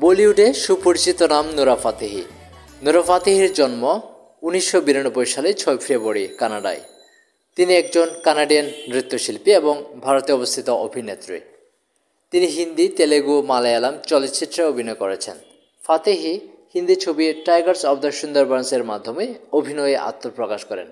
বলিউডে সুপরিচিত নাম নুরা ফাতেহি। নুরা ফাতেহির জন্ম 1992 সালে 6 ফেব্রুয়ারি কানাডায়। তিনি একজন কানাডিয়ান নৃত্যশিল্পী এবং ভারতে অবস্থিত অভিনেত্রী। তিনি হিন্দি, তেলেগু, মালায়ালাম চলচ্চিত্রে অভিনয় করেছেন। ফাতেহি হিন্দি ছবি টাইগার্স অব দ্য সুন্দরবনসের মাধ্যমে অভিনয়ে আত্মপ্রকাশ করেন।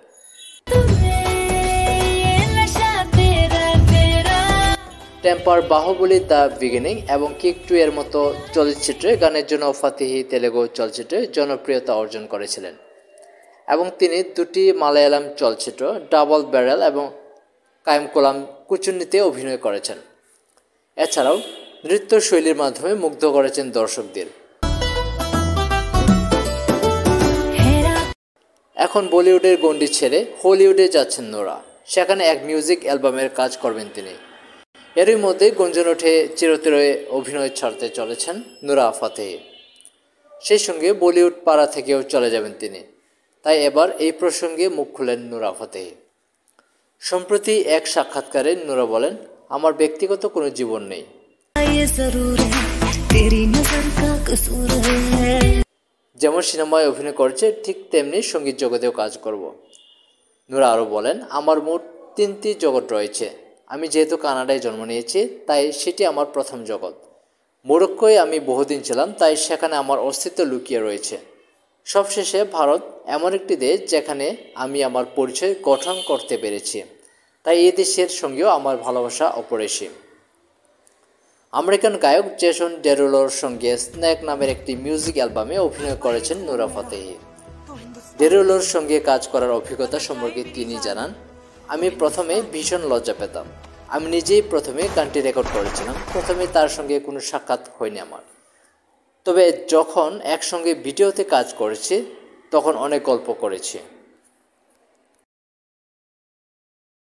টেম্পার, বাহুবলী, দ্য বিগিনিং এবং কিক 2 এর মতো চলচ্চিত্রে গানের জন্য ফাতেহি তেলেগু চলচ্চিত্রে জনপ্রিয়তা অর্জন করেছিলেন এবং তিনি দুটি মালায়ালাম চলচ্চিত্র ডাবল ব্যারেল এবং কায়মকুলাম কুচুন্নিতে অভিনয় করেছেন। এছাড়াও নৃত্য শৈলীর মাধ্যমে মুগ্ধ করেছেন দর্শকদের। এখন বলিউডের গণ্ডি ছেড়ে হলিউডে যাচ্ছেন নুরা। সেখানে এক মিউজিক অ্যালবামের কাজ করবেন তিনি। এরই মধ্যে গুঞ্জন ওঠে চিরতরে অভিনয় ছাড়তে চলেছেন নুরা ফাতেহি। সেই সঙ্গে বলিউড পাড়া থেকেও চলে যাবেন তিনি। তাই এবার এই প্রসঙ্গে মুখ খুলেন নুরা ফাতেহি। সম্প্রতি এক সাক্ষাৎকারে নুরা বলেন, আমার ব্যক্তিগত কোনো জীবন নেই। যেমন সিনেমায় অভিনয় করছে ঠিক তেমনি সঙ্গীত জগতেও কাজ করব। নুরা আরও বলেন, আমার মোট 3টি জগৎ রয়েছে। আমি যেহেতু কানাডায় জন্ম নিয়েছি তাই সেটি আমার প্রথম জগৎ। মরক্কোয় আমি বহুদিন ছিলাম, তাই সেখানে আমার অস্তিত্ব লুকিয়ে রয়েছে। সবশেষে ভারত এমন একটি দেশ যেখানে আমি আমার পরিচয় গঠন করতে পেরেছি, তাই এই দেশের সঙ্গেও আমার ভালোবাসা অপরিসীম। আমেরিকান গায়ক জেসন ডেরুলোর সঙ্গে স্নেক নামের একটি মিউজিক অ্যালবামে অভিনয় করেছেন নুরা ফাতেহি। ডেরুলোর সঙ্গে কাজ করার অভিজ্ঞতা সম্পর্কে তিনি জানান, আমি প্রথমে ভীষণ লজ্জা পেতাম। আমি নিজেই প্রথমে গানটি রেকর্ড করেছিলাম। প্রথমে তার সঙ্গে কোনো সাক্ষাৎ হয়নি আমার, তবে যখন একসঙ্গে ভিডিওতে কাজ করেছি তখন অনেক গল্প করেছি।